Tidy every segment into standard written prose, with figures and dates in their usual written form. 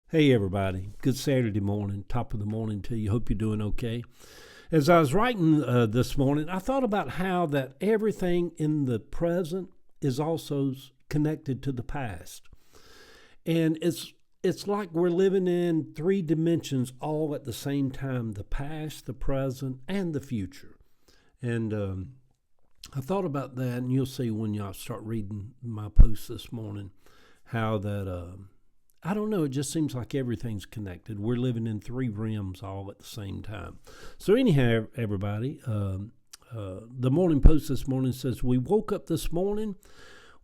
Hey, everybody. Good Saturday morning, top of the morning to you. Hope you're doing okay. As I was writing this morning, I thought about how that everything in the present is also connected to the past. And it's like we're living in three dimensions all at the same time: the past, the present, and the future. And I thought about that, and you'll see when y'all start reading my post this morning how that. I don't know. It just seems like everything's connected. We're living in three realms all at the same time. So anyhow, everybody, the Morning Post this morning says, we woke up this morning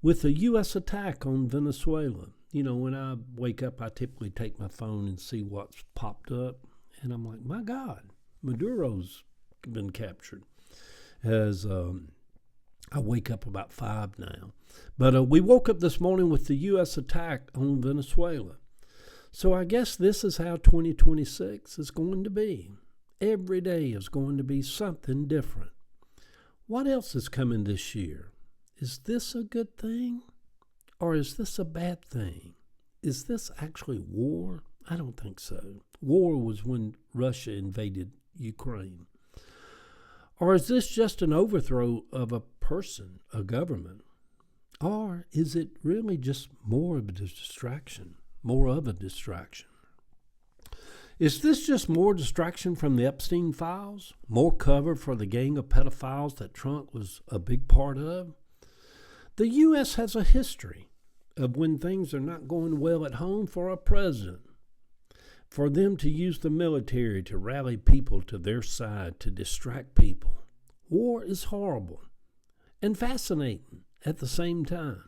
with a U.S. attack on Venezuela. You know, when I wake up, I typically take my phone and see what's popped up. And I'm like, my God, Maduro's been captured. As I wake up about 5 now. But we woke up this morning with the U.S. attack on Venezuela. So I guess this is how 2026 is going to be. Every day is going to be something different. What else is coming this year? Is this a good thing? Or is this a bad thing? Is this actually war? I don't think so. War was when Russia invaded Ukraine. Or is this just an overthrow of a person, a government? Or is it really just more of a distraction? Is this just more distraction from the Epstein files? More cover for the gang of pedophiles that Trump was a big part of? The U.S. has a history of when things are not going well at home for a president, for them to use the military to rally people to their side, to distract people. War is horrible and fascinating at the same time.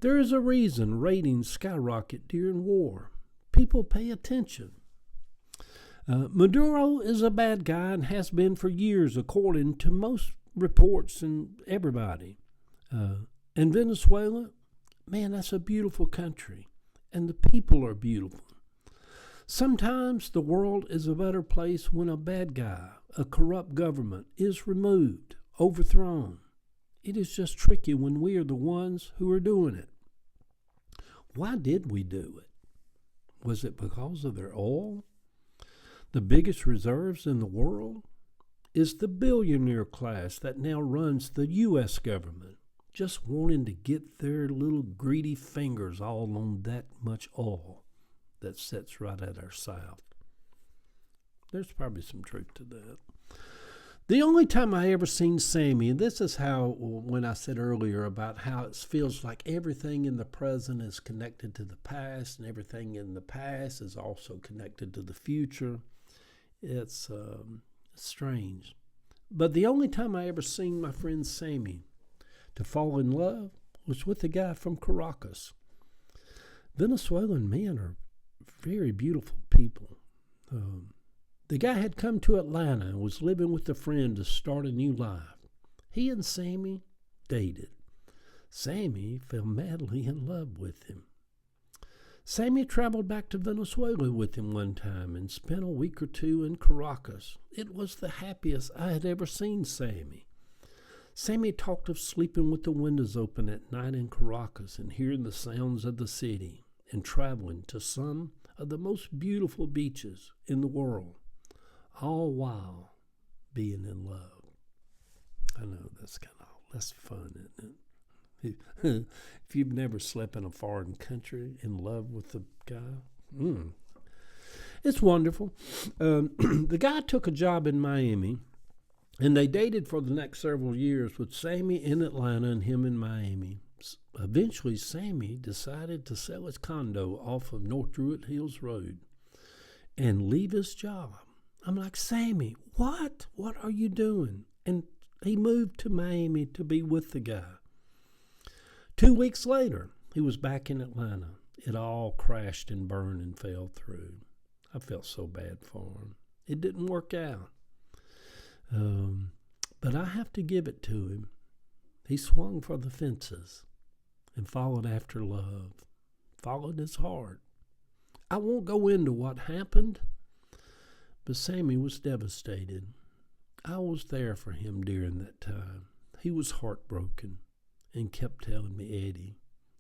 There is a reason ratings skyrocket during war. People pay attention. Maduro is a bad guy and has been for years, according to most reports and everybody. And Venezuela, man, that's a beautiful country, and the people are beautiful. Sometimes the world is a better place when a bad guy, a corrupt government, is removed, overthrown. It is just tricky when we are the ones who are doing it. Why did we do it? Was it because of their oil? The biggest reserves in the world? Is the billionaire class that now runs the U.S. government just wanting to get their little greedy fingers all on that much oil that sits right at our south? There's probably some truth to that. The only time I ever seen Sammy, and this is how, when I said earlier about how it feels like everything in the present is connected to the past and everything in the past is also connected to the future. It's strange. But the only time I ever seen my friend Sammy to fall in love was with a guy from Caracas. Venezuelan men are very beautiful people. The guy had come to Atlanta and was living with a friend to start a new life. He and Sammy dated. Sammy fell madly in love with him. Sammy traveled back to Venezuela with him one time and spent a week or two in Caracas. It was the happiest I had ever seen Sammy. Sammy talked of sleeping with the windows open at night in Caracas and hearing the sounds of the city and traveling to some of the most beautiful beaches in the world, all while being in love. I know that's fun, isn't it? If you've never slept in a foreign country in love with a guy, it's wonderful. The guy took a job in Miami, and they dated for the next several years with Sammy in Atlanta and him in Miami. Eventually, Sammy decided to sell his condo off of North Druid Hills Road and leave his job. I'm like, Sammy, what? What are you doing? And he moved to Miami to be with the guy. 2 weeks later, he was back in Atlanta. It all crashed and burned and fell through. I felt so bad for him. It didn't work out. But I have to give it to him. He swung for the fences and followed after love, followed his heart. I won't go into what happened, but Sammy was devastated. I was there for him during that time. He was heartbroken and kept telling me, Eddie,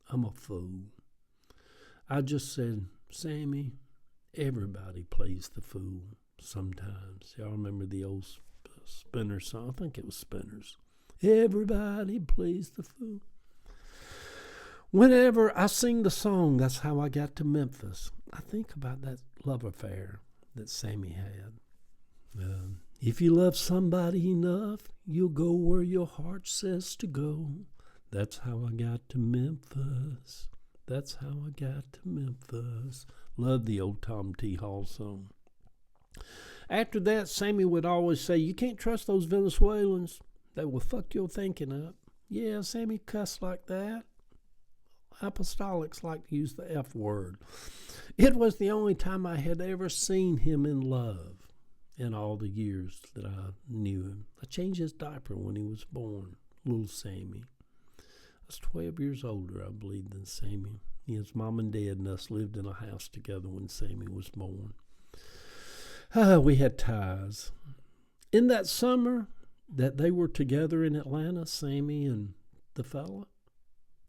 I'm a fool. I just said, Sammy, everybody plays the fool sometimes. Y'all remember the old Spinner song? I think it was Spinner's. Everybody plays the fool. Whenever I sing the song, That's How I Got to Memphis, I think about that love affair that Sammy had. If you love somebody enough, you'll go where your heart says to go. That's how I got to Memphis. That's how I got to Memphis. Love the old Tom T. Hall song. After that, Sammy would always say, you can't trust those Venezuelans. They will fuck your thinking up. Yeah, Sammy cussed like that. Apostolics like to use the F word. It was the only time I had ever seen him in love in all the years that I knew him. I changed his diaper when he was born, little Sammy. I was 12 years older, I believe, than Sammy. His mom and dad and us lived in a house together when Sammy was born. We had ties. In that summer that they were together in Atlanta, Sammy and the fella,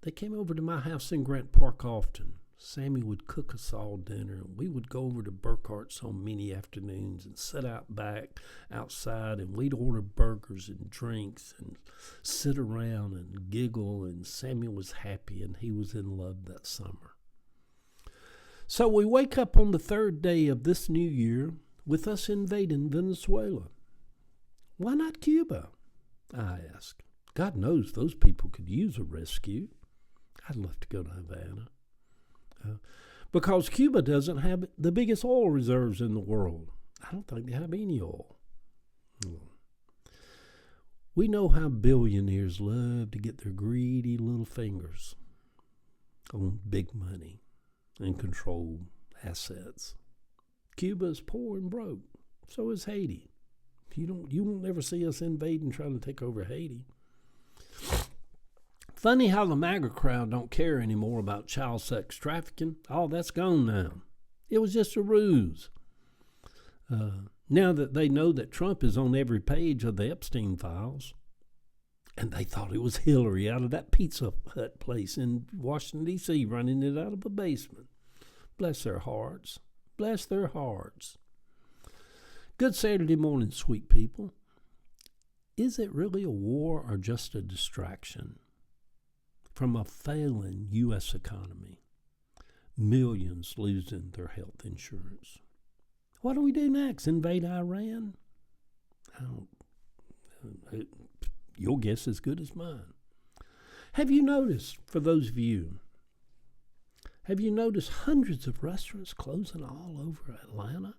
they came over to my house in Grant Park often. Sammy would cook us all dinner. We would go over to Burkhart's on many afternoons and sit out back outside, and we'd order burgers and drinks and sit around and giggle, and Sammy was happy and he was in love that summer. So we wake up on the third day of this new year with us invading Venezuela. Why not Cuba? I asked. God knows those people could use a rescue. I'd love to go to Havana. Because Cuba doesn't have the biggest oil reserves in the world. I don't think they have any oil. We know how billionaires love to get their greedy little fingers on big money and control assets. Cuba is poor and broke. So is Haiti. You won't ever see us invading trying to take over Haiti. Funny how the MAGA crowd don't care anymore about child sex trafficking. All that's gone now. It was just a ruse. Now that they know that Trump is on every page of the Epstein files, and they thought it was Hillary out of that Pizza Hut place in Washington, D.C., running it out of a basement. Bless their hearts. Bless their hearts. Good Saturday morning, sweet people. Is it really a war or just a distraction from a failing U.S. economy? Millions losing their health insurance. What do we do next? Invade Iran? Your guess is as good as mine. Have you noticed, for those of you, have you noticed hundreds of restaurants closing all over Atlanta?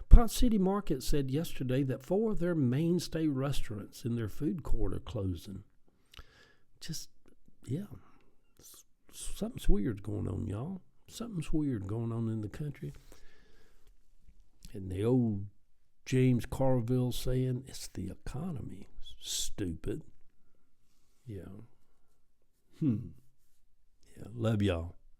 Ponce City Market said yesterday that 4 of their mainstay restaurants in their food court are closing. Something's weird going on, y'all. Something's weird going on in the country. And the old James Carville saying, it's the economy, stupid. Yeah. Yeah, love y'all.